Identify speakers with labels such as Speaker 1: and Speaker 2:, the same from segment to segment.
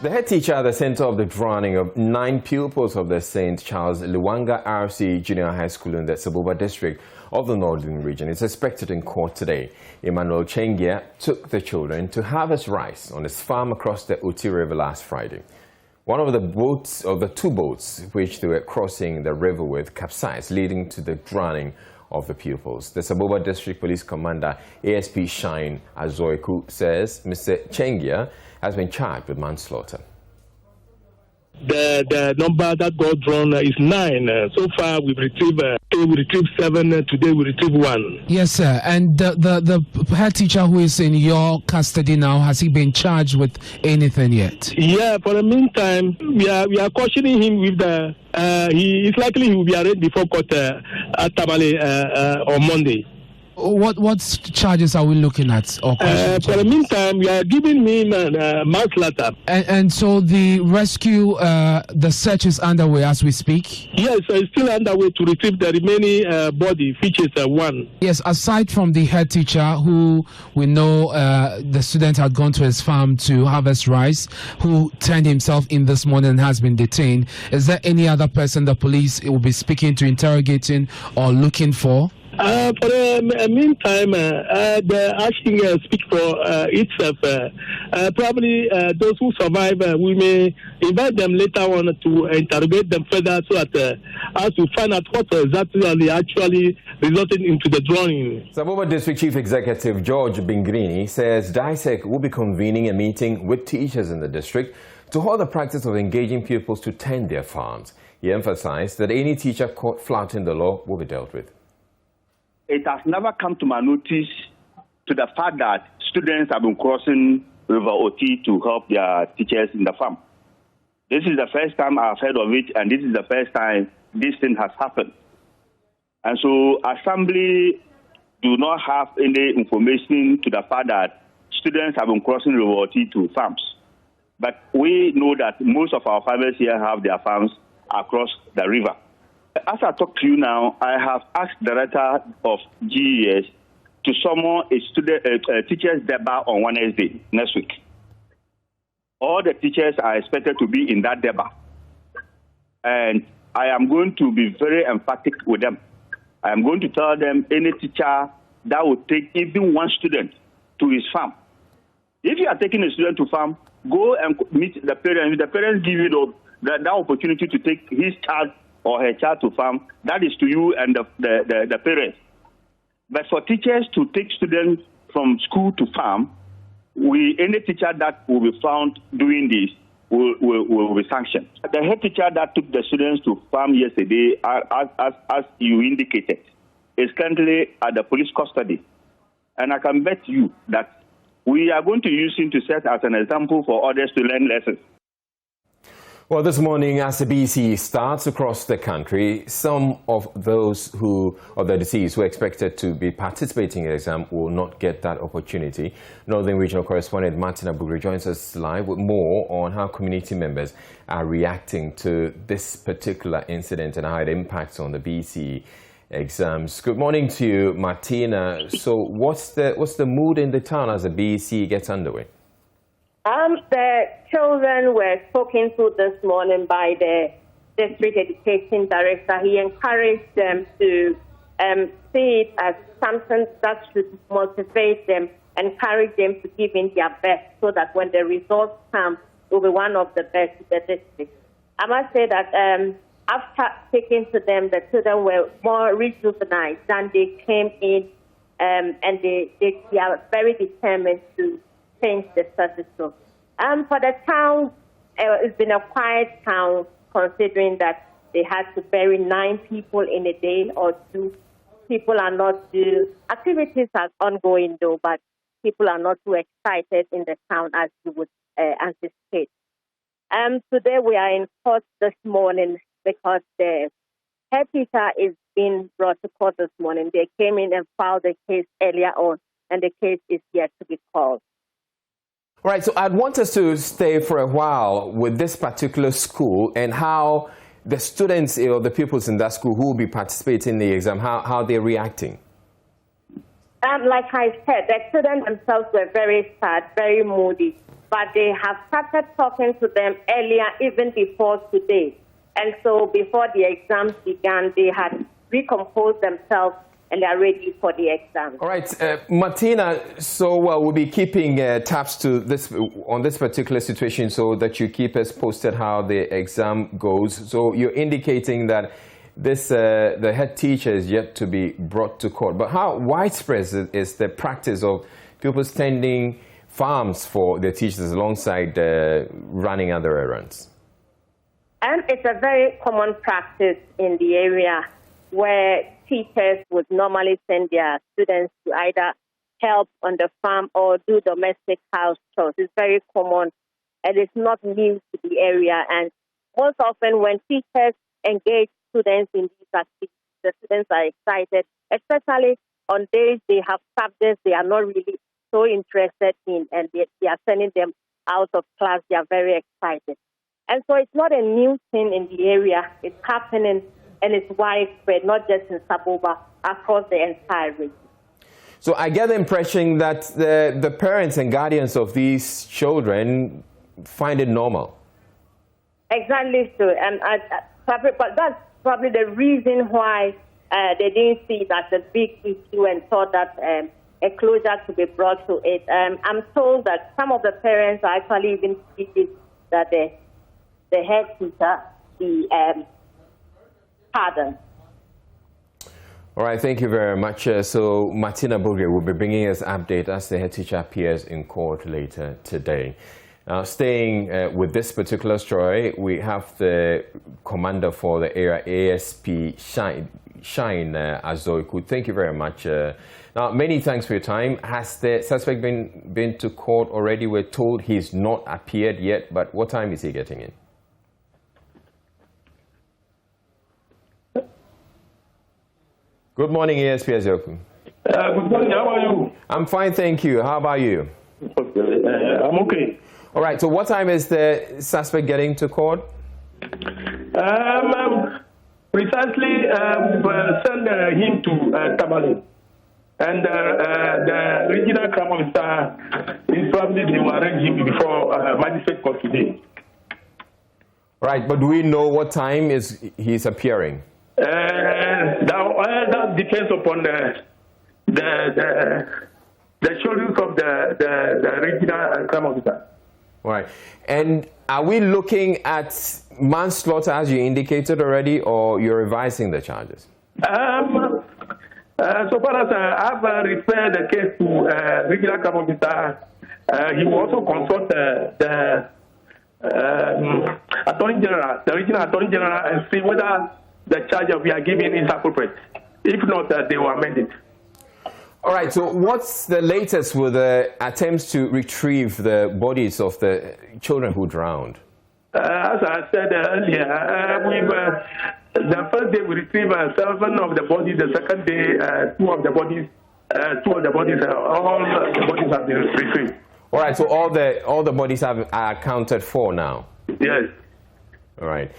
Speaker 1: The head teacher at the center of the drowning of 9 pupils of the St. Charles Luanga RC Junior High School in the Saboba district of the Northern Region is expected in court today. Emmanuel Chengia took the children to harvest rice on his farm across the Oti River last Friday. One of the two boats which they were crossing the river with capsized, leading to the drowning of the pupils. The Saboba District Police Commander ASP Shine Azoiku says Mr. Chengia has been charged with manslaughter.
Speaker 2: The number that got drawn is 9. So far, we've retrieved 7. Today, we retrieved 1.
Speaker 3: Yes, sir. And the head teacher who is in your custody now, has he been charged with anything yet?
Speaker 2: Yeah, for the meantime, we are cautioning him with the. He is likely he will be arraigned before court at Tamale on Monday.
Speaker 3: What charges are we looking at? For
Speaker 2: the meantime, we are giving him manslaughter.
Speaker 3: And so the rescue, the search is underway as we speak?
Speaker 2: Yes, it's still underway to retrieve the remaining body, which is 1.
Speaker 3: Yes, aside from the head teacher, who we know the student had gone to his farm to harvest rice, who turned himself in this morning and has been detained, is there any other person the police will be speaking to, interrogating, or looking for?
Speaker 2: For the meantime, the asking speak for itself. Probably those who survive, we may invite them later on to interrogate them further so that as to find out what exactly actually resulted into the drowning.
Speaker 1: Saboba District Chief Executive George Bingrini says DISEC will be convening a meeting with teachers in the district to hold the practice of engaging pupils to tend their farms. He emphasized that any teacher caught flouting the law will be dealt with.
Speaker 4: It has never come to my notice to the fact that students have been crossing River Oti to help their teachers in the farm. This is the first time I've heard of it, and this is the first time this thing has happened. And so Assembly do not have any information to the fact that students have been crossing River Oti to farms. But we know that most of our farmers here have their farms across the river. As I talk to you now, I have asked the director of GES to summon a teachers' deba on Wednesday next week. All the teachers are expected to be in that deba. And I am going to be very emphatic with them. I am going to tell them any teacher that will take even one student to his farm. If you are taking a student to farm, go and meet the parents. If the parents give you that opportunity to take his child or her child to farm, that is to you and the parents. But for teachers to take students from school to farm, any teacher that will be found doing this will be sanctioned. The head teacher that took the students to farm yesterday, as you indicated, is currently at the police custody. And I can bet you that we are going to use him to set as an example for others to learn lessons.
Speaker 1: Well, this morning, as the BC starts across the country, some of the deceased who are expected to be participating in the exam will not get that opportunity. Northern Regional Correspondent Martin Abugri joins us live with more on how community members are reacting to this particular incident and how it impacts on the BC exams. Good morning to you, Martina. So what's the mood in the town as the BC gets underway?
Speaker 5: The children were spoken to this morning by the district education director. He encouraged them to see it as something that should motivate them, encourage them to give in their best so that when the results come, it will be one of the best in the district. I must say that after speaking to them, the children were more rejuvenated than they came in, and they are very determined to change the status quo. For the town, it's been a quiet town considering that they had to bury 9 people in a day or 2. People are not due. Activities are ongoing though, but people are not too excited in the town as you would anticipate. Today we are in court this morning because the head teacher is being brought to court this morning. They came in and filed the case earlier on, and the case is yet to be called.
Speaker 1: All right, so I'd want us to stay for a while with this particular school and how the students or the pupils in that school who will be participating in the exam, how they're reacting.
Speaker 5: Like I said, the students themselves were very sad, very moody, but they have started talking to them earlier, even before today. And so before the exams began, they had recomposed themselves and they are ready for the exam.
Speaker 1: All right, Martina, so we'll be keeping tabs to this on this particular situation so that you keep us posted how the exam goes. So you're indicating that this the head teacher is yet to be brought to court. But how widespread is the practice of pupils tending farms for their teachers alongside running other errands?
Speaker 5: It's a very common practice in the area where teachers would normally send their students to either help on the farm or do domestic house chores. It's very common and it's not new to the area. And most often when teachers engage students in these activities, the students are excited, especially on days they have subjects they are not really so interested in and they are sending them out of class. They are very excited. And so it's not a new thing in the area. It's happening and it's widespread, not just in Saboba, across the entire region.
Speaker 1: So I get the impression that the parents and guardians of these children find it normal.
Speaker 5: Exactly so. And but that's probably the reason why they didn't see it as a big issue and thought that a closure to be brought to it. I'm told that some of the parents are actually even speaking that the head teacher be pardoned.
Speaker 1: All right, thank you very much. So Martina Bogre will be bringing us an update as the head teacher appears in court later today. Now, staying with this particular story, we have the commander for the area, ASP Shine Azoiku. Thank you very much. Now, many thanks for your time. Has the suspect been to court already? We're told he's not appeared yet, but what time is he getting in? Good morning, ASP Azoiku.
Speaker 2: Good morning, how are you?
Speaker 1: I'm fine, thank you. How about you?
Speaker 2: I'm okay.
Speaker 1: All right, so what time is the suspect getting to court?
Speaker 2: Precisely, we've sent him to Tamale. And the regional crime officer is probably they will arrange him before magistrate court today.
Speaker 1: Right, but do we know what time he's appearing?
Speaker 2: That depends upon the schedules of the regional crime officer.
Speaker 1: All right. And are we looking at manslaughter as you indicated already, or you're revising the charges?
Speaker 2: So far as I've referred the case to regional crime officer, he will also consult the Attorney General, the regional Attorney General, and see whether the charge we are giving is appropriate. If not, they will amend it.
Speaker 1: All right, so what's the latest with the attempts to retrieve the bodies of the children who drowned?
Speaker 2: As I said earlier, the first day we retrieved 7 of the bodies, the second day 2 of the bodies, all the bodies have been retrieved.
Speaker 1: All right, so all the bodies are accounted for now?
Speaker 2: Yes.
Speaker 1: All right.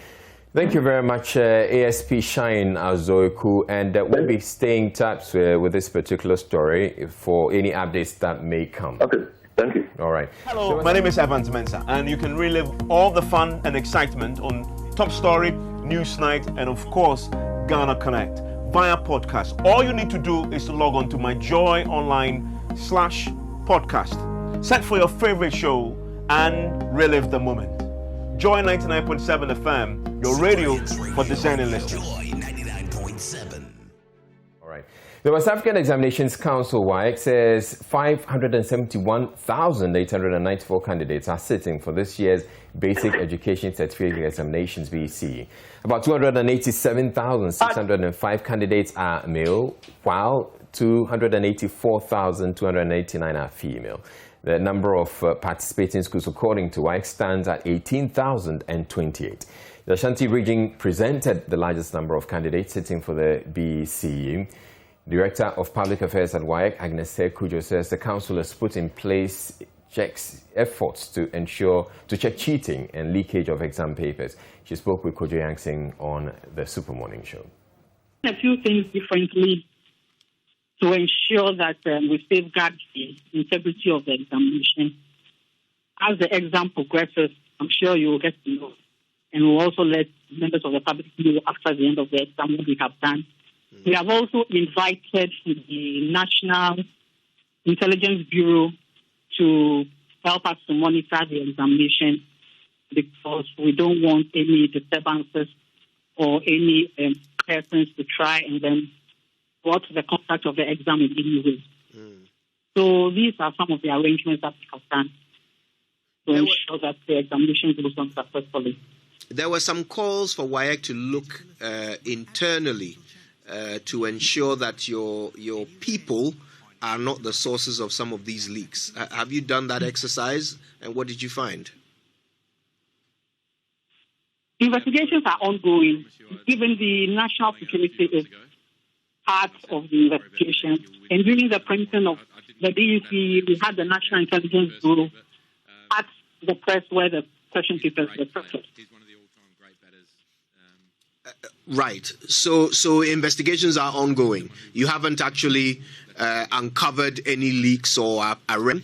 Speaker 1: Thank you very much, ASP Shine Azoiku, and we'll be staying in touch with this particular story for any updates that may come.
Speaker 2: Okay, thank you.
Speaker 1: All right.
Speaker 6: Hello, my name is Evans Mensah, and you can relive all the fun and excitement on Top Story, Newsnight, and of course, Ghana Connect via podcast. All you need to do is to log on to myjoyonline/podcast. Search for your favorite show and relive the moment. Joy 99.7 FM, your radio for discerning listeners.
Speaker 1: All right. The West African Examinations Council, WAEC, says 571,894 candidates are sitting for this year's Basic Education Certificate Examinations, BEC. About 287,605 candidates are male, while 284,289 are female. The number of participating schools, according to WAEC, stands at 18,028. The Ashanti region presented the largest number of candidates sitting for the BEC. Director of Public Affairs at WAEC, Agnes Kujo, says the council has put in place efforts to check cheating and leakage of exam papers. She spoke with Kojo Yangsing on the Super Morning Show.
Speaker 7: A few things differently. to ensure that we safeguard the integrity of the examination. As the exam progresses, I'm sure you will get to know. And we'll also let members of the public know after the end of the exam what we have done. We have also invited the National Intelligence Bureau to help us to monitor the examination, because we don't want any disturbances or any persons to try and then thwart the conduct of the exam in any way. So these are some of the arrangements that we have done to ensure that the examination goes on successfully.
Speaker 8: There were some calls for WAEC to look internally to ensure that your people are not the sources of some of these leaks. Have you done that exercise, and what did you find?
Speaker 7: Investigations are ongoing. Even the national security is part of the investigation. And during the printing of the DUC, we had the National Intelligence Bureau at the press where the question papers were printed.
Speaker 8: Right. So investigations are ongoing. You haven't actually uncovered any leaks or arrest?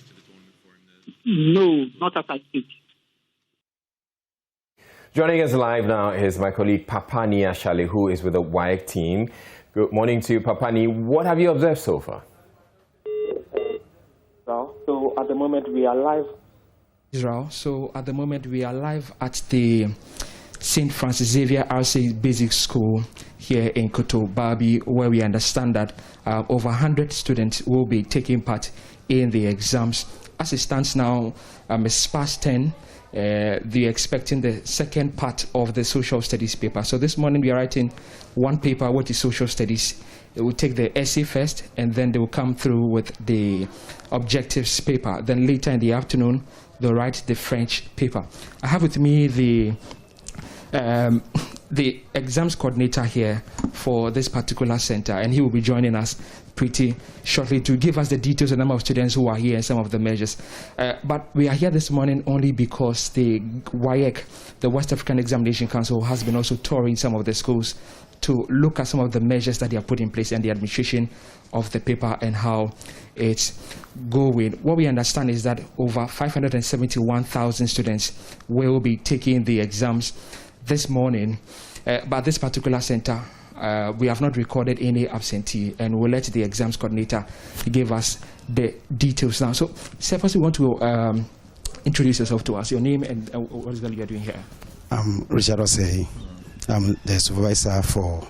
Speaker 7: No, not as I speak.
Speaker 1: Joining us live now is my colleague Papani Ashale, who is with the WAEC team. Good morning to you, Papani. What have you observed so far?
Speaker 9: So at the moment we are live. Israel. So at the moment we are live at the St. Francis Xavier RC Basic School here in Koto Babi, where we understand that over 100 students will be taking part in the exams. As it stands now, it's past 10. They're expecting the second part of the social studies paper. So this morning we are writing one paper, which is social studies. It will take the essay first, and then they will come through with the objectives paper. Then later in the afternoon, they'll write the French paper. I have with me the exams coordinator here for this particular center, and he will be joining us pretty shortly to give us the details, the number of students who are here and some of the measures. But we are here this morning only because the WAEC, the West African Examination Council, has been also touring some of the schools to look at some of the measures that they have put in place and the administration of the paper and how it's going. What we understand is that over 571,000 students will be taking the exams this morning, but this particular center, we have not recorded any absentee, and we'll let the exams coordinator give us the details now. So, sir, first you want to introduce yourself to us, your name and what exactly you're doing here.
Speaker 10: I'm Richard Osei. I'm the supervisor for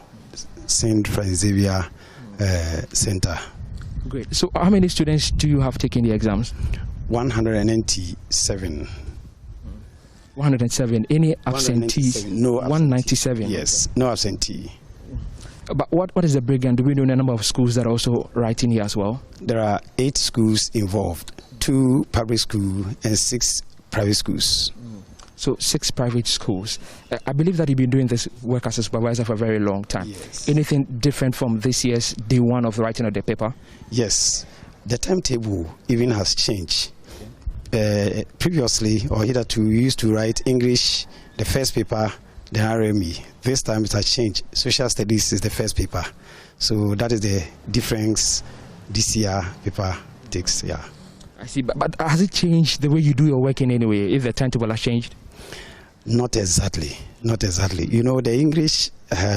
Speaker 10: St. Francis Xavier Center.
Speaker 9: Great. So, how many students do you have taking the exams?
Speaker 10: 197.
Speaker 9: 107. Any absentees?
Speaker 10: No.
Speaker 9: 197.
Speaker 10: Yes, no absentee.
Speaker 9: But what is the breakdown? Do we know the number of schools that are also writing here as well?
Speaker 10: There are 8 schools involved, 2 public schools and 6 private schools.
Speaker 9: So 6 private schools. I believe that you've been doing this work as a supervisor for a very long time.
Speaker 10: Yes.
Speaker 9: Anything different from this year's day one of the writing of the paper?
Speaker 10: Yes. The timetable even has changed. Previously, or hitherto, we used to write English, the first paper, then RME. This time it has changed. Social studies is the first paper. So that is the difference this year paper takes, yeah.
Speaker 9: I see, but has it changed the way you do your work in any way, if the timetable has changed?
Speaker 10: Not exactly, not exactly. You know, the English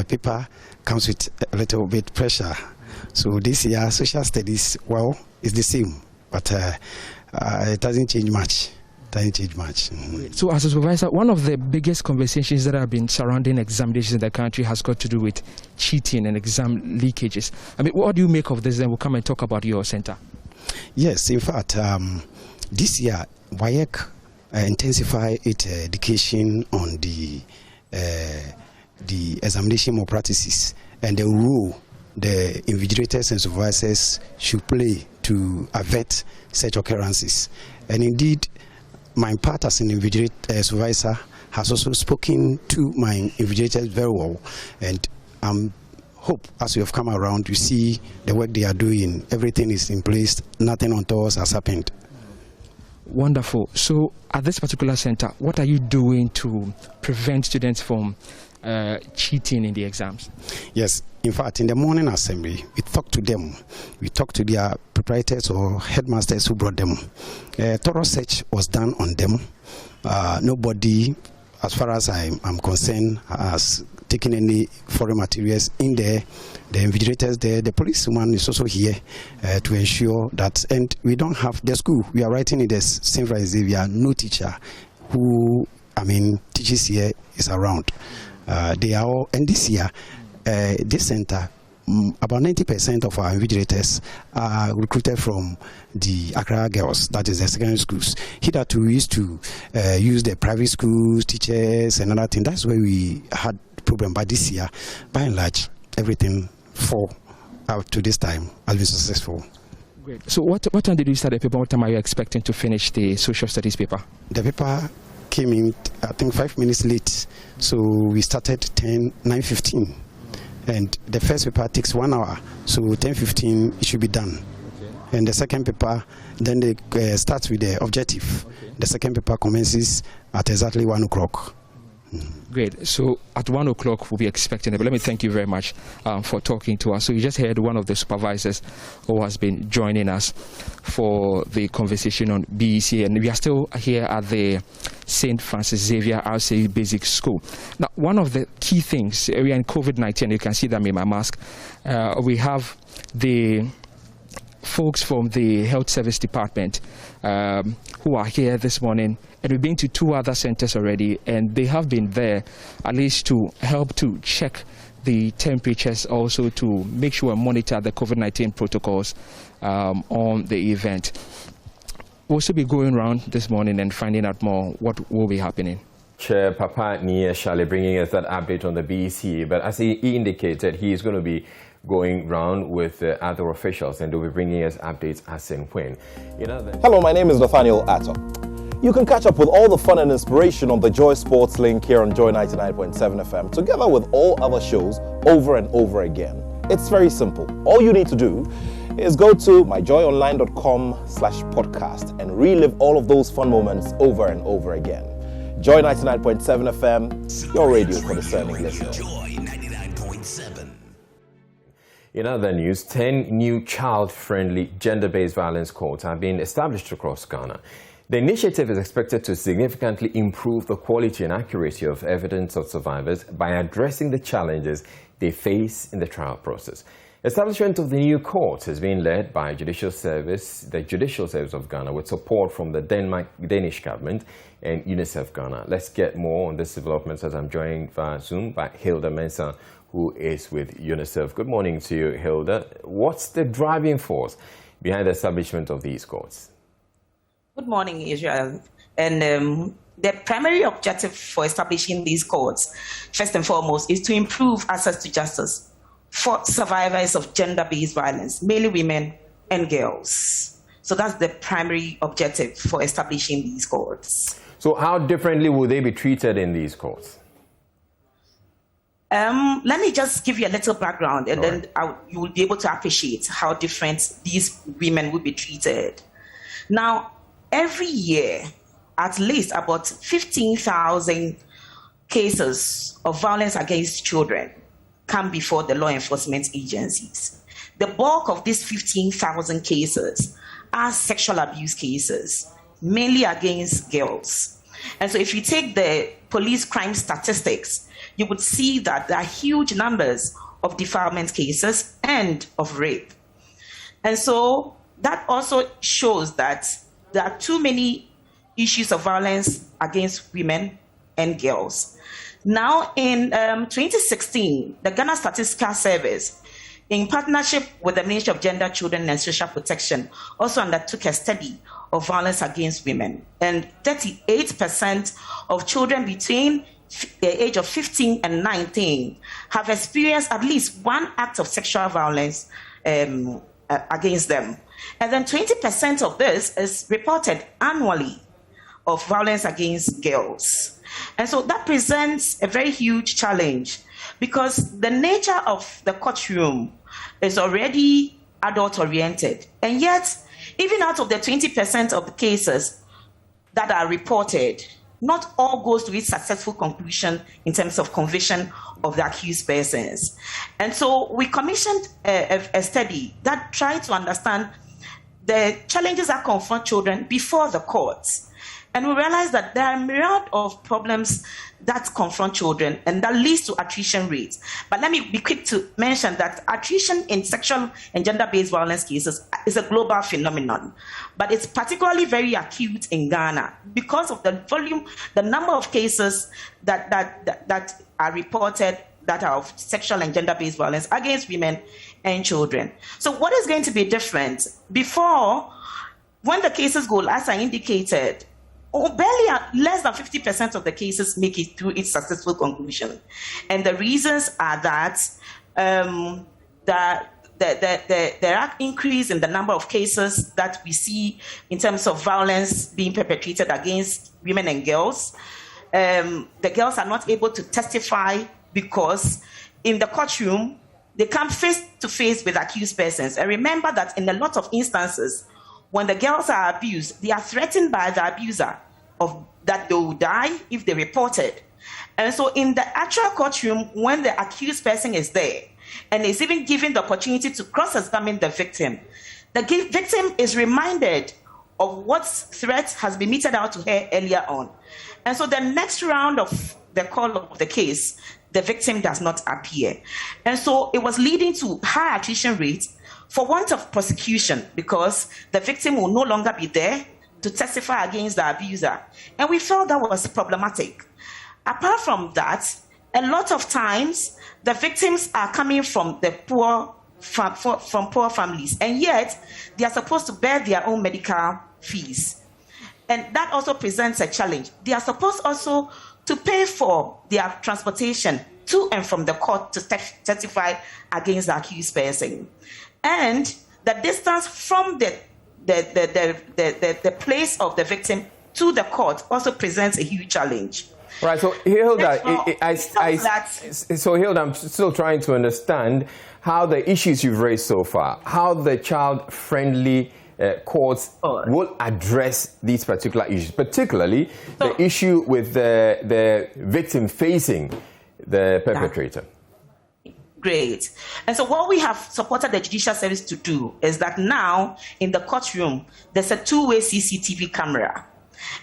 Speaker 10: paper comes with a little bit pressure. So this year, social studies, well, it's the same, but it doesn't change much. So as a supervisor, one of the biggest conversations that have been surrounding examinations in the country has got to do with cheating and exam leakages. I mean, what do you make of this? Then we'll come and talk about your center. Yes, in fact, this year, WAEC intensify its education on the examination malpractices and the role the invigilators and supervisors should play to avert such occurrences. And indeed, my part as an invigilator supervisor has also spoken to my invigilators very well, and hope as we have come around, you see the work they are doing, everything is in place, nothing untoward has happened.
Speaker 9: Wonderful. So at this particular center, what are you doing to prevent students from cheating in the exams?
Speaker 10: Yes. In fact, in the morning assembly, we talked to them. We talked to their proprietors or headmasters who brought them. A thorough search was done on them. Nobody, as far as I'm concerned, has taken any foreign materials in there. The invigilators there, the policewoman is also here to ensure that. And we don't have the school. We are writing in the St. Francis Xavier, no teacher who, teaches here is around. They are all, and this year, this center, about 90% of our invigilators are recruited from the Accra girls, that is the secondary schools. Hitherto we used to use the private schools, teachers, and other things. That's where we had the problem. But this year, by and large, everything up to this time has been successful.
Speaker 9: Great. So what time did you start the paper? What time are you expecting to finish the social studies paper?
Speaker 10: The paper came in, I think, 5 minutes late. So we started 9:15. And the first paper takes 1 hour, so 10:15 it should be done. Okay. And the second paper, then they start with the objective. Okay. The second paper commences at exactly 1 o'clock.
Speaker 9: Great. So at 1 o'clock we'll be expecting it. But let me thank you very much for talking to us. So you just heard one of the supervisors who has been joining us for the conversation on BEC, and we are still here at the St. Francis Xavier RCA Basic School. Now, one of the key things, we are in COVID-19, you can see them in my mask. We have the folks from the Health Service Department who are here this morning, and we've been to 2 other centers already, and they have been there at least to help to check the temperatures, also to make sure and monitor the COVID-19 protocols on the event. We'll also be going around this morning and finding out more what will be happening.
Speaker 1: Chair Papa Nia Shale bringing us that update on the BEC, but as he indicated, he is going to be going round with other officials, and they'll be bringing us updates as and when.
Speaker 11: Hello, my name is Nathaniel Atto. You can catch up with all the fun and inspiration on the Joy Sports link here on Joy 99.7 FM, together with all other shows over and over again. It's very simple. All you need to do is go to myjoyonline.com/podcast and relive all of those fun moments over and over again. Joy 99.7 FM, your radio for discerning listeners.
Speaker 1: In other news, 10 new child-friendly gender-based violence courts have been established across Ghana. The initiative is expected to significantly improve the quality and accuracy of evidence of survivors by addressing the challenges they face in the trial process. Establishment of the new courts has been led by the Judicial Service of Ghana, with support from the Danish government and UNICEF Ghana. Let's get more on these developments as I'm joined via Zoom by Hilda Mensah, who is with UNICEF. Good morning to you, Hilda. What's the driving force behind the establishment of these courts?
Speaker 12: Good morning, Israel. And the primary objective for establishing these courts, first and foremost, is to improve access to justice for survivors of gender-based violence, mainly women and girls. So that's the primary objective for establishing these courts.
Speaker 1: So how differently will they be treated in these courts?
Speaker 12: Let me just give you a little background, and then you will be able to appreciate how different these women will be treated. Now, every year, at least about 15,000 cases of violence against children come before the law enforcement agencies. The bulk of these 15,000 cases are sexual abuse cases, mainly against girls. And so if you take the police crime statistics, you would see that there are huge numbers of defilement cases and of rape. And so that also shows that there are too many issues of violence against women and girls. Now, in 2016, the Ghana Statistical Service, in partnership with the Ministry of Gender, Children and Social Protection, also undertook a study of violence against women. And 38% of children between the age of 15 and 19 have experienced at least one act of sexual violence against them. And then 20% of this is reported annually of violence against girls. And so that presents a very huge challenge, because the nature of the courtroom is already adult-oriented. And yet, even out of the 20% of the cases that are reported, not all goes to its successful conclusion in terms of conviction of the accused persons. And so we commissioned a study that tried to understand the challenges that confront children before the courts. And we realized that there are a myriad of problems that confront children and that leads to attrition rates. But let me be quick to mention that attrition in sexual and gender-based violence cases is a global phenomenon. But it's particularly very acute in Ghana because of the volume, the number of cases that are reported that are of sexual and gender-based violence against women and children. So what is going to be different? Before, when the cases go, as I indicated, barely less than 50% of the cases make it through its successful conclusion. And the reasons are that there are increase in the number of cases that we see in terms of violence being perpetrated against women and girls. The girls are not able to testify because in the courtroom, they come face to face with accused persons. And remember that in a lot of instances, when the girls are abused, they are threatened by the abuser that they will die if they report it. And so in the actual courtroom, when the accused person is there and is even given the opportunity to cross-examine the victim is reminded of what threat has been meted out to her earlier on. And so the next round of the call of the case, the victim does not appear. And so it was leading to high attrition rates for want of prosecution because the victim will no longer be there to testify against the abuser. And we felt that was problematic. Apart from that, a lot of times the victims are coming from the poor families, and yet they are supposed to bear their own medical fees. And that also presents a challenge. They are supposed also to pay for their transportation to and from the court to testify against the accused person. And the distance from the place of the victim to the court also presents a huge challenge.
Speaker 1: Right, so Hilda, Hilda, I'm still trying to understand how the issues you've raised so far, how the child-friendly courts will address these particular issues, particularly the issue with the victim facing the perpetrator.
Speaker 12: Great. And so what we have supported the Judicial Service to do is that now in the courtroom, there's a two-way CCTV camera.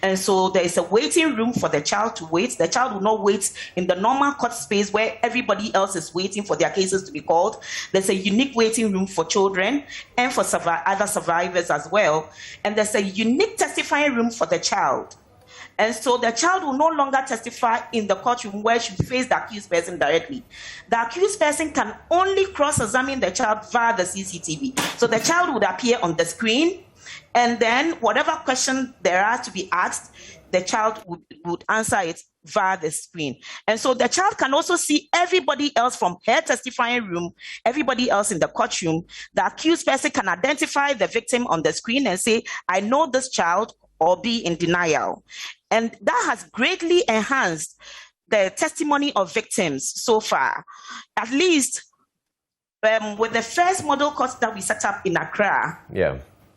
Speaker 12: And so there is a waiting room for the child to wait. The child will not wait in the normal court space where everybody else is waiting for their cases to be called. There's a unique waiting room for children and for other survivors as well. And there's a unique testifying room for the child. And so the child will no longer testify in the courtroom where she faces the accused person directly. The accused person can only cross-examine the child via the CCTV. So the child would appear on the screen, and then whatever question there are to be asked, the child would answer it via the screen. And so the child can also see everybody else from her testifying room, everybody else in the courtroom. The accused person can identify the victim on the screen and say, I know this child, or be in denial. And that has greatly enhanced the testimony of victims so far. At least with the first model court that we set up in Accra,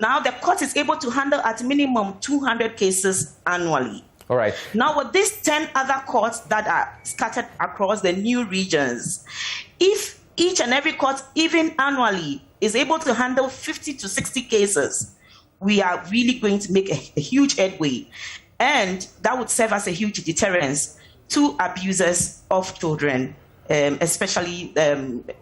Speaker 12: now the court is able to handle at minimum 200 cases annually.
Speaker 1: All right.
Speaker 12: Now with these 10 other courts that are scattered across the new regions, if each and every court, even annually, is able to handle 50 to 60 cases, we are really going to make a huge headway. And that would serve as a huge deterrence to abusers of children, especially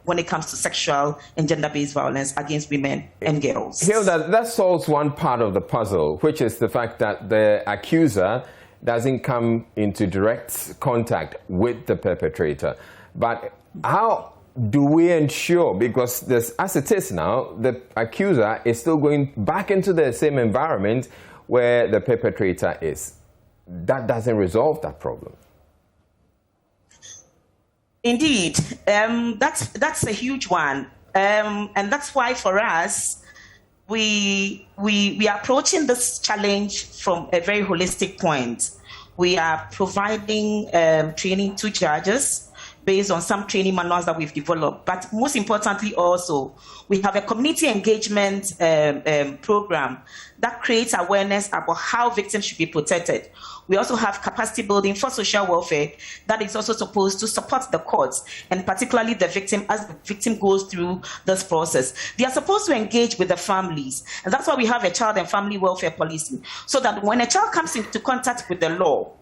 Speaker 12: when it comes to sexual and gender-based violence against women and girls.
Speaker 1: Hilda, that solves one part of the puzzle, which is the fact that the accuser doesn't come into direct contact with the perpetrator. But how do we ensure, because as it is now, the accuser is still going back into the same environment where the perpetrator is? That doesn't resolve that problem.
Speaker 12: Indeed, that's a huge one, and that's why for us we are approaching this challenge from a very holistic point. We are providing training to judges based on some training manuals that we've developed. But most importantly also, we have a community engagement program that creates awareness about how victims should be protected. We also have capacity building for social welfare that is also supposed to support the courts, and particularly the victim as the victim goes through this process. They are supposed to engage with the families, and that's why we have a child and family welfare policy, so that when a child comes into contact with the law,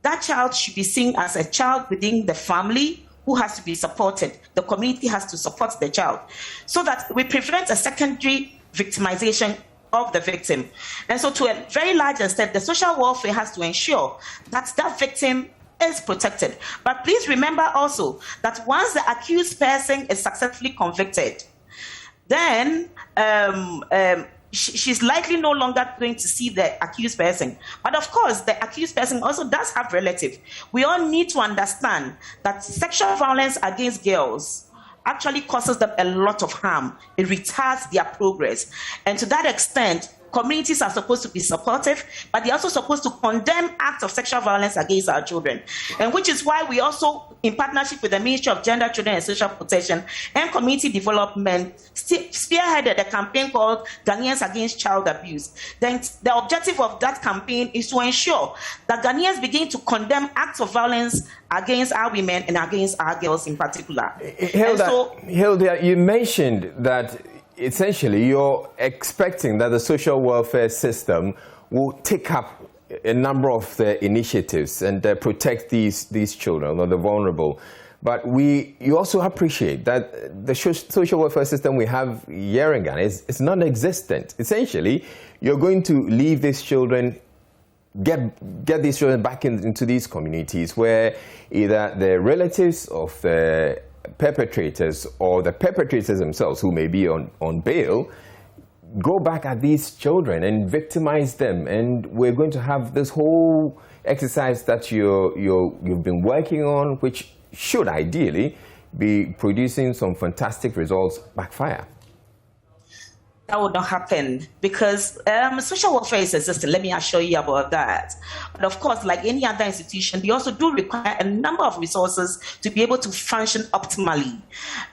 Speaker 12: that child should be seen as a child within the family who has to be supported. The community has to support the child, so that we prevent a secondary victimization of the victim. And so to a very large extent, the social welfare has to ensure that that victim is protected. But please remember also that once the accused person is successfully convicted, then she's likely no longer going to see the accused person. But of course, the accused person also does have relatives. We all need to understand that sexual violence against girls actually causes them a lot of harm. It retards their progress. And to that extent, communities are supposed to be supportive, but they're also supposed to condemn acts of sexual violence against our children. And which is why we also, in partnership with the Ministry of Gender, Children and Social Protection and Community Development, spearheaded a campaign called Ghanaians Against Child Abuse. Then the objective of that campaign is to ensure that Ghanaians begin to condemn acts of violence against our women and against our girls in particular.
Speaker 1: Hilda, you mentioned that essentially you're expecting that the social welfare system will take up a number of the initiatives and protect these children or the vulnerable. But you also appreciate that the social welfare system we have here in Ghana is non-existent. Essentially, you're going to leave these children, get these children back into these communities where either the relatives of the perpetrators or the perpetrators themselves, who may be on bail, go back at these children and victimize them. And we're going to have this whole exercise that you've been working on, which should ideally be producing some fantastic results, backfire.
Speaker 12: That would not happen because social welfare is existing. Let me assure you about that. But of course, like any other institution, they also do require a number of resources to be able to function optimally.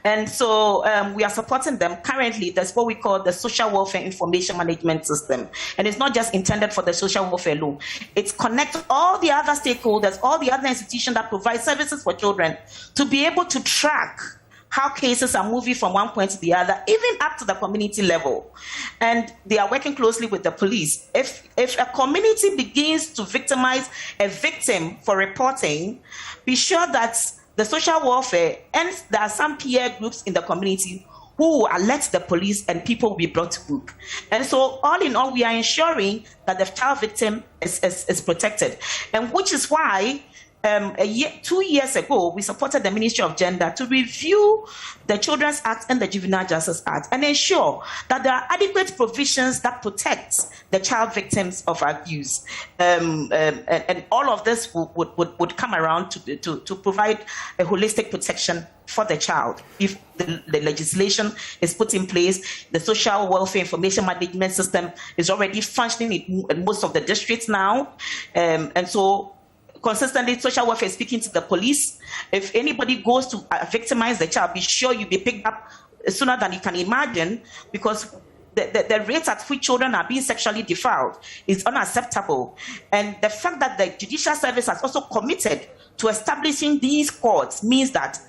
Speaker 12: And so we are supporting them. Currently, there's what we call the Social Welfare Information Management System. And it's not just intended for the social welfare law. It connects all the other stakeholders, all the other institutions that provide services for children to be able to track how cases are moving from one point to the other, even up to the community level. And they are working closely with the police. If a community begins to victimize a victim for reporting, be sure that the social welfare, and there are some peer groups in the community who will alert the police and people will be brought to book. And so all in all, we are ensuring that the child victim is protected. And which is why 2 years ago, we supported the Ministry of Gender to review the Children's Act and the Juvenile Justice Act and ensure that there are adequate provisions that protect the child victims of abuse. And all of this would come around to provide a holistic protection for the child. If the legislation is put in place, the social welfare information management system is already functioning in most of the districts now. And so consistently, social welfare is speaking to the police. If anybody goes to victimize the child, be sure you be picked up sooner than you can imagine, because the rate at which children are being sexually defiled is unacceptable. And the fact that the Judicial Service has also committed to establishing these courts means that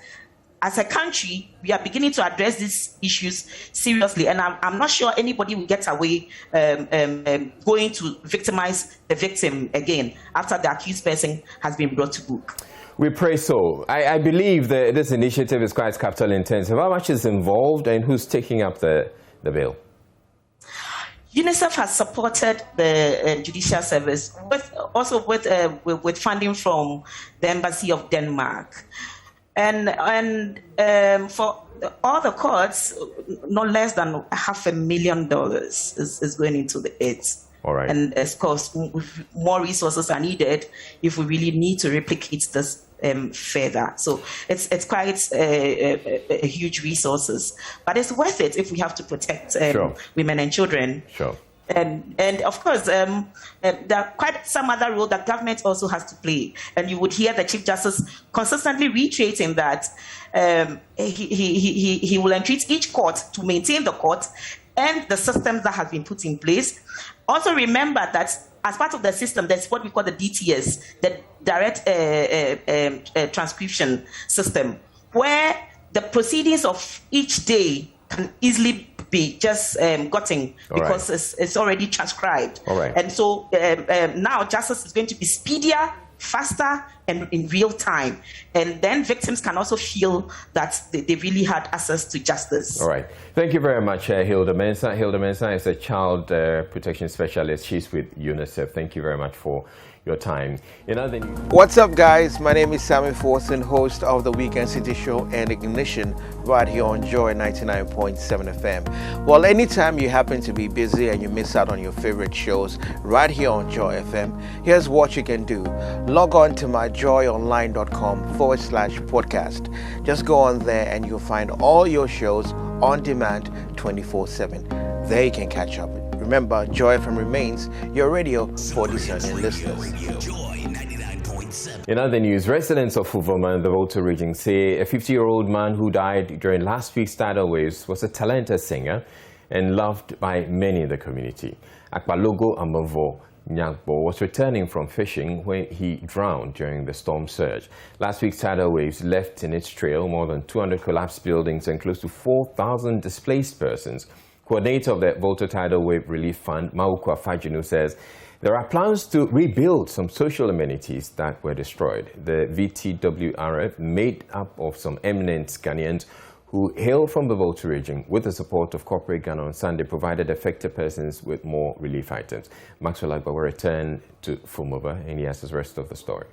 Speaker 12: as a country, we are beginning to address these issues seriously. And I'm not sure anybody will get away going to victimize the victim again after the accused person has been brought to book.
Speaker 1: We pray so. I believe that this initiative is quite capital intensive. How much is involved and who's taking up the bill?
Speaker 12: UNICEF has supported the Judicial Service, with funding from the Embassy of Denmark. And for all the courts, no less than $500,000 is going into the aids.
Speaker 1: All right.
Speaker 12: And of course, more resources are needed if we really need to replicate this further. So it's quite huge resources, but it's worth it if we have to protect women and children.
Speaker 1: Sure.
Speaker 12: And of course, there are quite some other role that government also has to play. And you would hear the Chief Justice consistently reiterating that he will entreat each court to maintain the court and the systems that have been put in place. Also remember that as part of the system, there's what we call the DTS, the direct transcription system, where the proceedings of each day can easily be just gotten because it's already transcribed. And so now justice is going to be speedier, faster, and in real time. And then victims can also feel that they really had access to justice.
Speaker 1: All right. Thank you very much, Hilda Mensah. Hilda Mensah is a child protection specialist. She's with UNICEF. Thank you very much for your time.
Speaker 13: What's up, guys? My name is Sammy Forson, host of the Weekend City Show and Ignition right here on Joy 99.7 FM. Well, anytime you happen to be busy and you miss out on your favorite shows right here on Joy FM, here's what you can do. Log on to myjoyonline.com/podcast. Just go on there and you'll find all your shows on demand 24/7. There you can catch up. Remember, Joy FM remains your radio for discerning listeners.
Speaker 1: In other news, residents of Uvuma in the Volta region say a 50-year-old man who died during last week's tidal waves was a talented singer and loved by many in the community. Akpalogo Amavo Nyakbo was returning from fishing when he drowned during the storm surge. Last week's tidal waves left in its trail more than 200 collapsed buildings and close to 4,000 displaced persons. Coordinator of the Volta Tidal Wave Relief Fund, Mauku Afajinu, says there are plans to rebuild some social amenities that were destroyed. The VTWRF, made up of some eminent Ghanaians who hail from the Volta region, with the support of Corporate Ghana on Sunday, provided affected persons with more relief items. Maxwell Agba will return to Fumova and he has the rest of the story.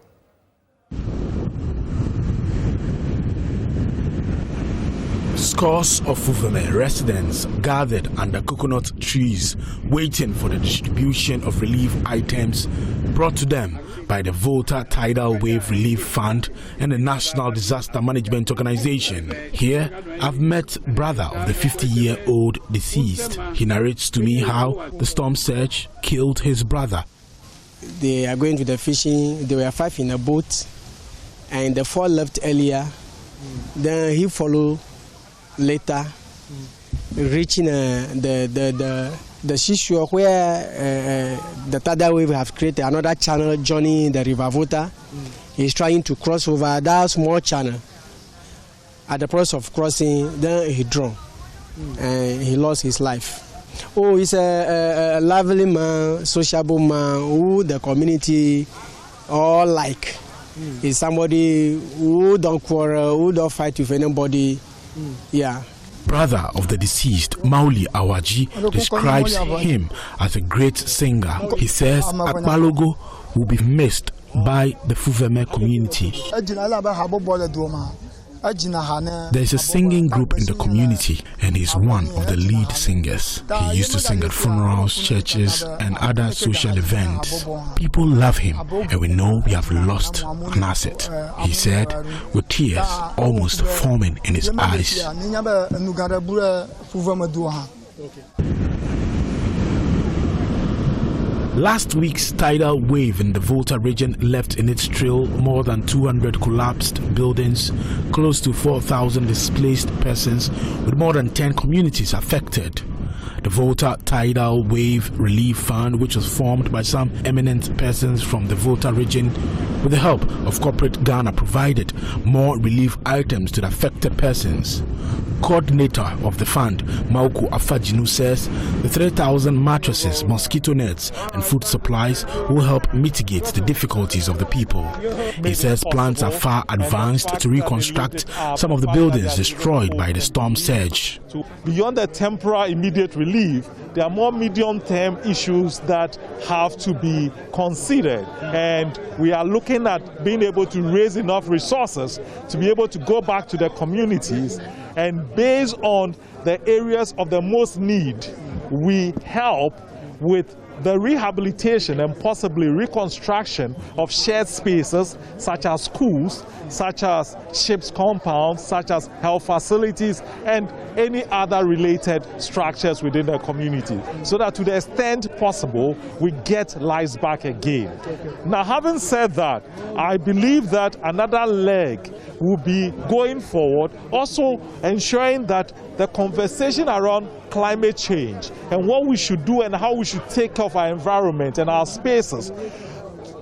Speaker 14: Scores of Uvuma residents gathered under coconut trees waiting for the distribution of relief items brought to them by the Volta Tidal Wave Relief Fund and the National Disaster Management Organization. Here, I've met brother of the 50-year-old deceased. He narrates to me how the storm surge killed his brother.
Speaker 15: They are going to the fishing. There were 5 in a boat, and the 4 left earlier. Then he followed later, reaching the seashore where the tidal wave have created another channel joining the River Volta. He's trying to cross over that small channel. At the process of crossing, then he drowned and he lost his life. Oh, he's a lovely man, sociable man who the community all like. He's somebody who don't quarrel, who don't fight with anybody. Yeah.
Speaker 14: Brother of the deceased, Mauli Awaji, describes him as a great singer. He says Akpalogo will be missed by the Fuveme community. There is a singing group in the community and he's one of the lead singers. He used to sing at funerals, churches and other social events. People love him and we know we have lost an asset, he said, with tears almost forming in his eyes. Last week's tidal wave in the Volta region left in its trail more than 200 collapsed buildings, close to 4,000 displaced persons, with more than 10 communities affected. The Volta Tidal Wave Relief Fund, which was formed by some eminent persons from the Volta region, with the help of Corporate Ghana, provided more relief items to the affected persons. Coordinator of the fund, Mauku Afajinu, says the 3,000 mattresses, mosquito nets and food supplies will help mitigate the difficulties of the people. He says plans are far advanced to reconstruct some of the buildings destroyed by the storm surge.
Speaker 16: Beyond the temporary immediate relief, there are more medium-term issues that have to be considered, and we are looking at being able to raise enough resources to be able to go back to the communities, and based on the areas of the most need, we help with the rehabilitation and possibly reconstruction of shared spaces such as schools, such as ships compounds, such as health facilities, and any other related structures within the community, so that to the extent possible, we get lives back again. Now, having said that, I believe that another leg will be going forward, also ensuring that the conversation around climate change and what we should do and how we should take care of our environment and our spaces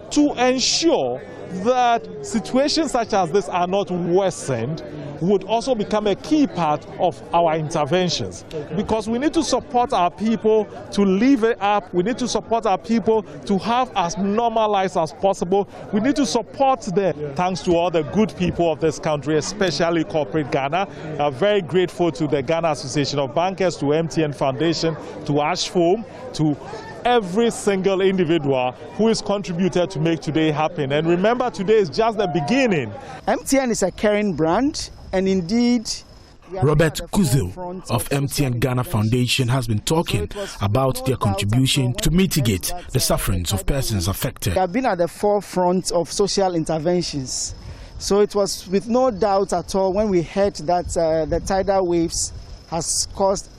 Speaker 16: to ensure that situations such as this are not worsened would also become a key part of our interventions, because we need to support our people to live it up. We need to support our people to have as normal lives as possible. We need to support them. Thanks to all the good people of this country, especially corporate Ghana. I'm very grateful to the Ghana Association of Bankers, to MTN Foundation, to Ashfoam, to every single individual who is contributed to make today happen. And remember, today is just the beginning.
Speaker 17: MTN is a caring brand, and indeed,
Speaker 14: Robert Kuzel of MTN Ghana Foundation has been talking about their contribution to mitigate the sufferings of persons affected.
Speaker 17: They have been at the forefront of social interventions. So it was with no doubt at all when we heard that the tidal waves has caused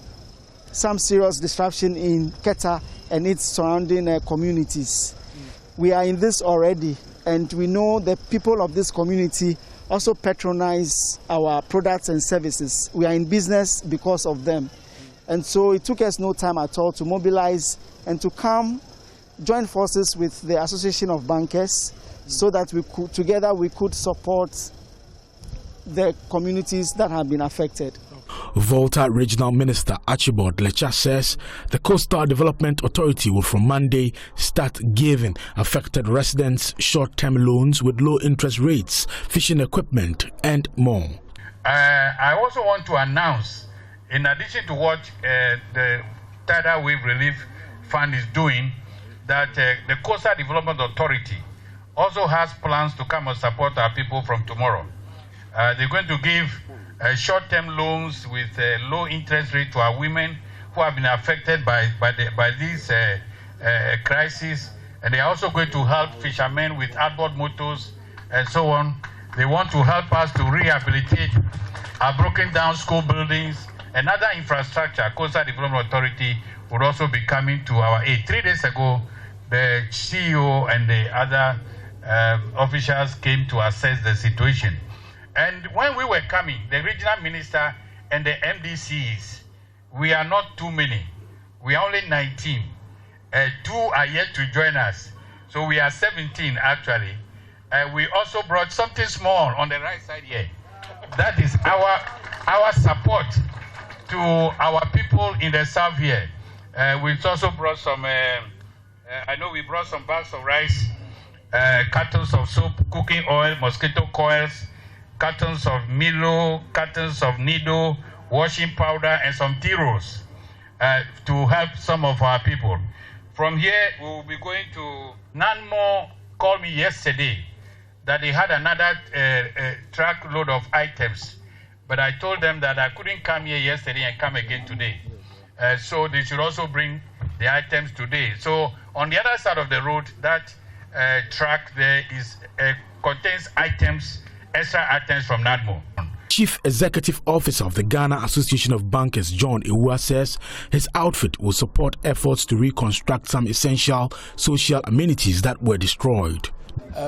Speaker 17: some serious disruption in Keta and its surrounding communities. We are in this already, and we know the people of this community also patronize our products and services. We are in business because of them. And so it took us no time at all to mobilize and to come join forces with the Association of Bankers so that we could, together we could support the communities that have been affected.
Speaker 14: Volta Regional Minister Archibald Lecha says the Coastal Development Authority will from Monday start giving affected residents short-term loans with low interest rates, fishing equipment and more.
Speaker 18: I also want to announce, in addition to what the Tidal Wave Relief Fund is doing, that the Coastal Development Authority also has plans to come and support our people from tomorrow. They're going to give short-term loans with low interest rate to our women who have been affected by these crises, and they're also going to help fishermen with outboard motors and so on. They want to help us to rehabilitate our broken down school buildings and other infrastructure. Coastal Development Authority would also be coming to our aid. 3 days ago, the CEO and the other officials came to assess the situation. And when we were coming, the regional minister and the MDCs, we are not too many. We are only 19. 2 are yet to join us. So we are 17 actually. We also brought something small on the right side here. That is our support to our people in the south here. We've also brought some, I know we brought some bags of rice, cartons of soap, cooking oil, mosquito coils, cartons of Milo, cartons of Nido, washing powder, and some tea rolls to help some of our people. From here, we will be going to Nanmo. Called me yesterday that they had another truckload of items, but I told them that I couldn't come here yesterday and come again today. So they should also bring the items today. So on the other side of the road, that truck there is contains items, extra items from NADMO.
Speaker 14: Chief Executive Officer of the Ghana Association of Bankers, John Ewua, says his outfit will support efforts to reconstruct some essential social amenities that were destroyed.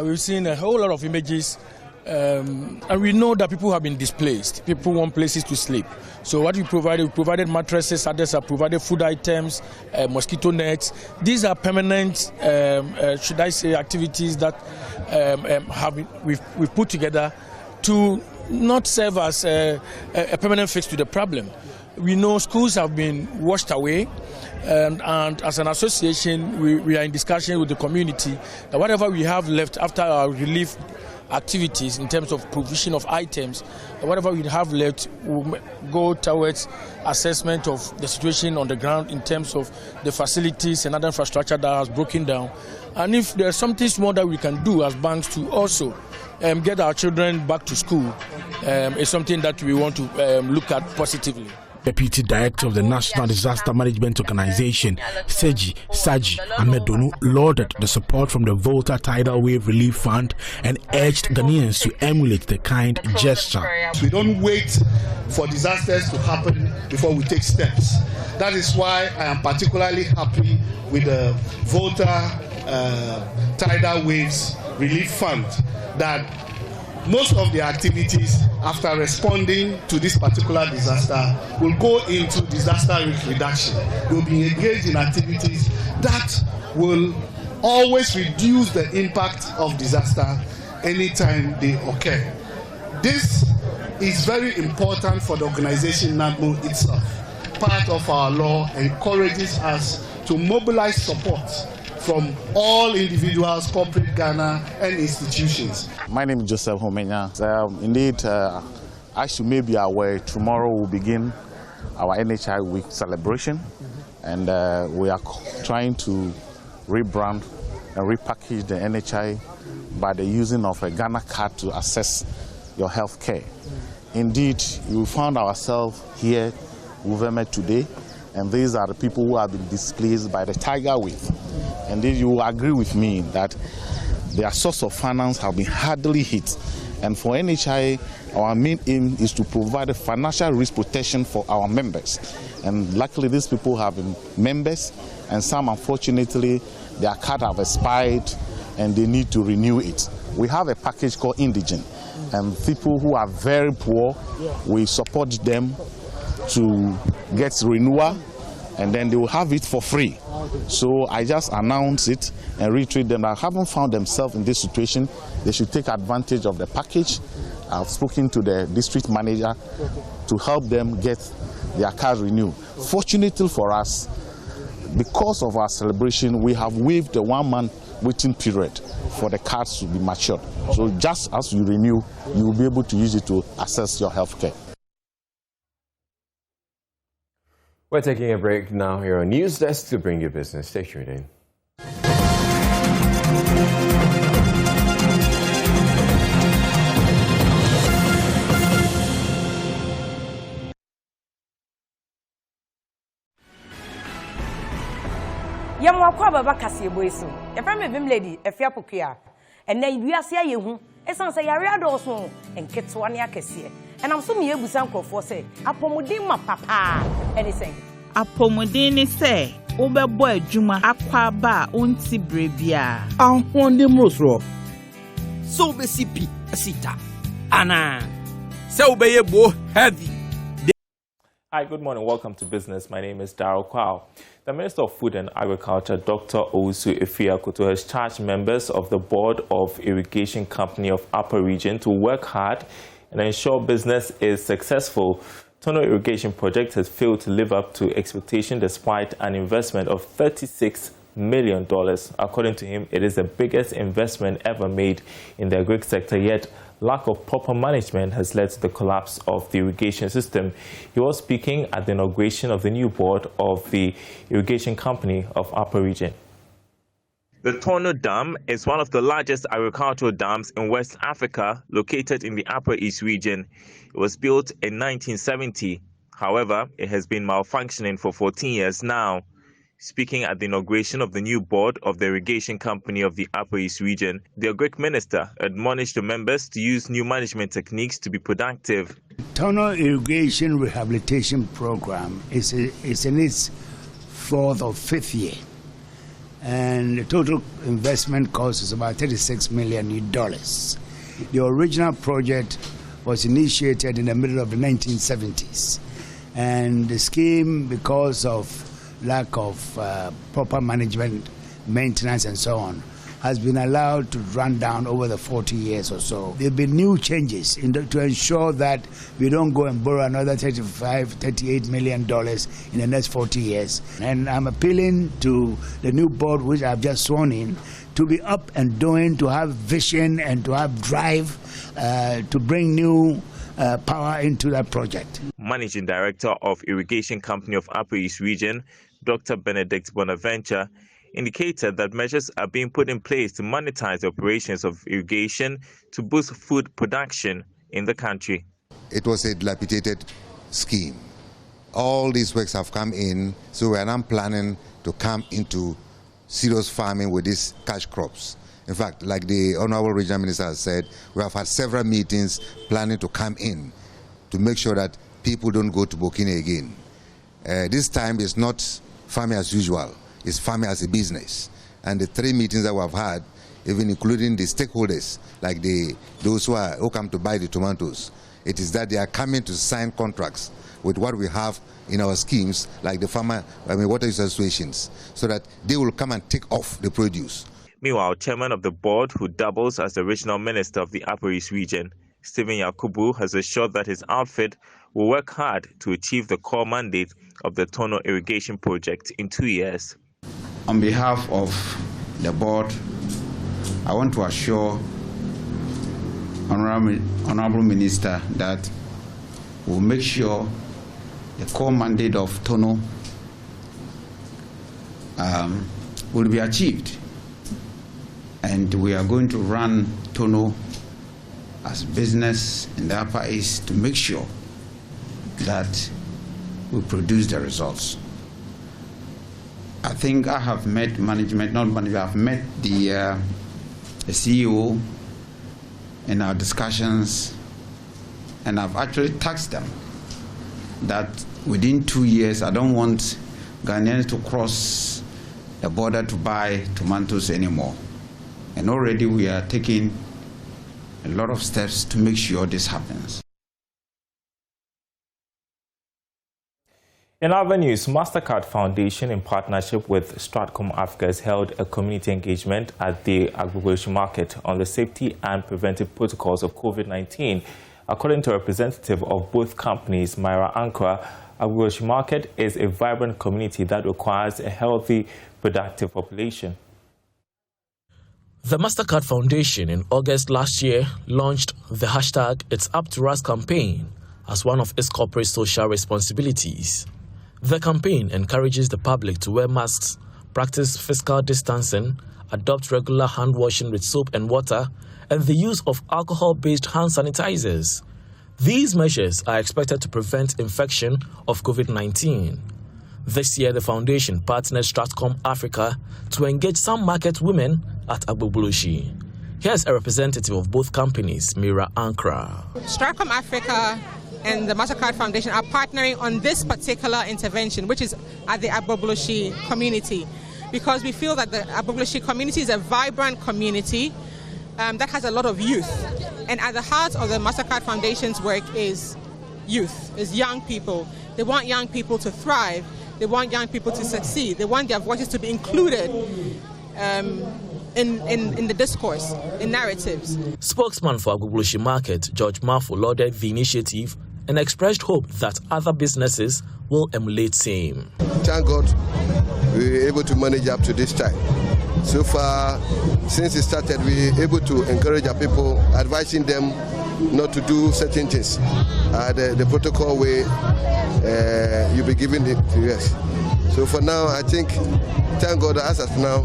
Speaker 19: We've seen a whole lot of images, and we know that people have been displaced. People want places to sleep. So what we provided mattresses, others have provided food items, mosquito nets. These are permanent, should I say, activities that we've put together to not serve as a permanent fix to the problem. We know schools have been washed away, and as an association, we are in discussion with the community that whatever we have left after our relief activities in terms of provision of items, whatever we have left will go towards assessment of the situation on the ground in terms of the facilities and other infrastructure that has broken down. And if there's something small that we can do as banks to also get our children back to school, is something that we want to look at positively.
Speaker 14: Deputy Director of the National Disaster Management Organization, Saji Amedonu, lauded the support from the Volta Tidal Wave Relief Fund and urged Ghanaians to emulate the kind gesture.
Speaker 20: We don't wait for disasters to happen before we take steps. That is why I am particularly happy with the Volta Tidal Waves Relief Fund, that most of the activities after responding to this particular disaster will go into disaster risk reduction. We'll be engaged in activities that will always reduce the impact of disaster anytime they occur. This is very important for the organization NADMO itself. Part of our law encourages us to mobilize support from all individuals, corporate Ghana, and institutions.
Speaker 21: My name is Joseph Homenya. Indeed, as you may be aware, tomorrow will begin our NHI Week celebration, and we are trying to rebrand and repackage the NHI by the using of a Ghana card to access your health care. Indeed, we found ourselves here, Uveme, today, and these are the people who have been displaced by the Tiger Wave. And you will agree with me that their source of finance have been hardly hit. And for NHI, our main aim is to provide a financial risk protection for our members. And luckily, these people have been members, and some, unfortunately, their card have expired and they need to renew it. We have a package called Indigent, and people who are very poor, we support them to get renewal, and then they will have it for free. So I just announce it and retreat them that haven't found themselves in this situation. They should take advantage of the package. I've spoken to the district manager to help them get their card renewed. Fortunately for us, because of our celebration, we have waived the 1 month waiting period for the cards to be matured. So just as you renew, you will be able to use it to access your health care.
Speaker 1: We're taking a break now here on News Desk to bring you business. Stay tuned in.
Speaker 22: Yamwakwa baba kase boiso. Efra me vim lady efia pokia. Ena wiase ayehu. Esan say yare adoso enketewa ne akese. And I'm so me ebusan krofo say apomudin ma papa. Anything.
Speaker 23: Apomudin ni say obebo adwuma akwa ba onti brebia.
Speaker 24: Ahonde mrosro. So be sipi asita. Ana. So be bo heavy.
Speaker 25: Hi, good morning. Welcome to Business. My name is Darryl Kwao. The Minister of Food and Agriculture, Dr. Owusu Efiakoto, has charged members of the Board of Irrigation Company of Upper Region to work hard and ensure business is successful. Tono Irrigation Project has failed to live up to expectation despite an investment of $36 million. According to him, it is the biggest investment ever made in the agri sector, yet lack of proper management has led to the collapse of the irrigation system. He was speaking at the inauguration of the new board of the Irrigation Company of Upper Region. The Tono Dam is one of the largest agricultural dams in West Africa, located in the Upper East region. It was built in 1970. However, it has been malfunctioning for 14 years now. Speaking at the inauguration of the new board of the Irrigation Company of the Upper East region, the Agric Minister admonished the members to use new management techniques to be productive.
Speaker 26: Tono Irrigation Rehabilitation Program is in its 4th or 5th year, and the total investment cost is about $36 million. The original project was initiated in the middle of the 1970s, and the scheme, because of lack of proper management, maintenance, and so on, has been allowed to run down over the 40 years or so. There have been new changes to ensure that we don't go and borrow another $38 million in the next 40 years. And I'm appealing to the new board, which I've just sworn in, to be up and doing, to have vision and to have drive to bring new power into that project.
Speaker 25: Managing Director of Irrigation Company of Upper East Region, Dr. Benedict Bonaventure, indicated that measures are being put in place to monetize the operations of irrigation to boost food production in the country.
Speaker 27: It was a dilapidated scheme.
Speaker 2: all these works have come in, so we are now planning to come into serious farming with these cash crops. In fact, like the Honorable Regional Minister has said, we have had several meetings planning to come in to make sure that people don't go to Burkina again. This time is not farming as usual, it's farming as a business. And the 3 meetings that we have had, even including the stakeholders, like those who come to buy the tomatoes, it is that they are coming to sign contracts with what we have in our schemes, like the water use associations, so that they will come and take off the produce.
Speaker 25: Meanwhile, chairman of the board, who doubles as the regional minister of the Upper East region, Stephen Yakubu, has assured that his outfit will work hard to achieve the core mandate of the Tono irrigation project in 2 years.
Speaker 3: On behalf of the board, I want to assure Honorable Minister that we'll make sure the core mandate of Tono will be achieved. And we are going to run Tono as business in the Upper East to make sure that we produce the results. I think I have met management, I've met the CEO in our discussions, and I've actually tasked them that within 2 years, I don't want Ghanaians to cross the border to buy tomatoes anymore. And already we are taking a lot of steps to make sure this happens.
Speaker 25: In other news, MasterCard Foundation, in partnership with Stratcom Africa, has held a community engagement at the Agbogboshi market on the safety and preventive protocols of COVID-19. According to a representative of both companies, Myra Ankara, Agbogboshi market is a vibrant community that requires a healthy, productive population.
Speaker 4: The MasterCard Foundation in August last year launched the hashtag It's Up to Us campaign as one of its corporate social responsibilities. The campaign encourages the public to wear masks, practice physical distancing, adopt regular hand washing with soap and water, and the use of alcohol-based hand sanitizers. These measures are expected to prevent infection of COVID-19. This year, the foundation partnered Stratcom Africa to engage some market women at Agbogboshi. Here's a representative of both companies, Myra Ankara.
Speaker 5: Stratcom Africa and the MasterCard Foundation are partnering on this particular intervention, which is at the Agbogboshi community, because we feel that the Agbogboshi community is a vibrant community that has a lot of youth. And at the heart of the MasterCard Foundation's work is youth, is young people. They want young people to thrive. They want young people to succeed. They want their voices to be included in the discourse, in narratives.
Speaker 4: Spokesman for Agbogboshi Market, George Mafo, lauded the initiative and expressed hope that other businesses will emulate same.
Speaker 6: Thank God we were able to manage up to this time. So far, since it started, we were able to encourage our people, advising them not to do certain things. The protocol way you'll be giving it to us. So for now, I think, thank God, as of now,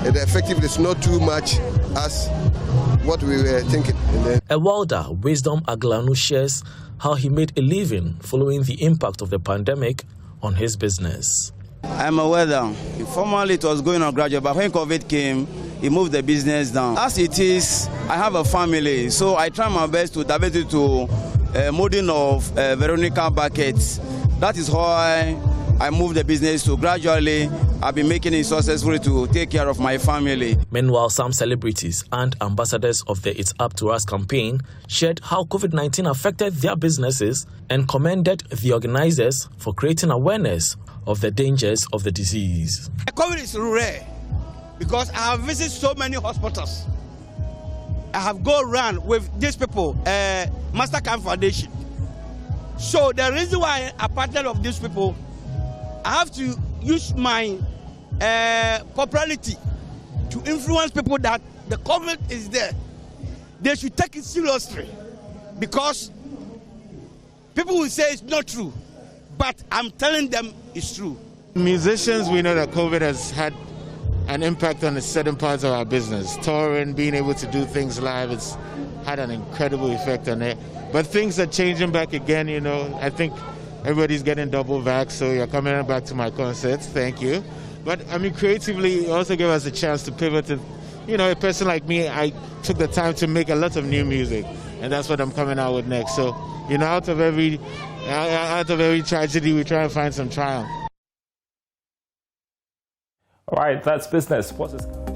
Speaker 6: the effectiveness is not too much as what we were thinking.
Speaker 4: A welder, Wisdom Aglanu, shares how he made a living following the impact of the pandemic on his business.
Speaker 8: I'm a welder. Formerly it was going on gradually, but when COVID came, it moved the business down. As it is, I have a family, so I try my best to divert it to molding of Veronica buckets. That is why I moved the business to gradually. I've been making it successful to take care of my family.
Speaker 4: Meanwhile, some celebrities and ambassadors of the It's Up to Us campaign shared how COVID-19 affected their businesses and commended the organizers for creating awareness of the dangers of the disease.
Speaker 27: COVID is rare because I have visited so many hospitals. I have gone around with these people, MasterCard Foundation. So the reason why I partner of these people, I have to use my popularity to influence people that the COVID is there. They should take it seriously because people will say it's not true, but I'm telling them it's true.
Speaker 28: Musicians, we know that COVID has had an impact on certain parts of our business. Touring, being able to do things live, it's had an incredible effect on it. But things are changing back again, you know. I think everybody's getting double vax, so you're coming back to my concerts. Thank you. But I mean, creatively, it also gave us a chance to pivot to, you know, a person like me. I took the time to make a lot of new music, and that's what I'm coming out with next. So, you know, out of every tragedy, we try and find some triumph.
Speaker 25: All right, that's business.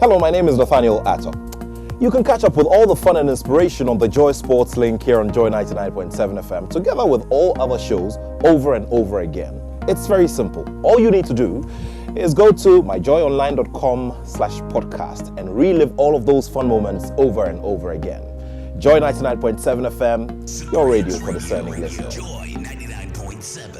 Speaker 7: Hello, my name is Nathaniel Atto. You can catch up with all the fun and inspiration on the Joy Sports link here on Joy 99.7 FM, together with all other shows over and over again. It's very simple. All you need to do is go to myjoyonline.com/podcast and relive all of those fun moments over and over again. Joy 99.7 FM, your radio for discerning listeners.
Speaker 9: Joy 99.7.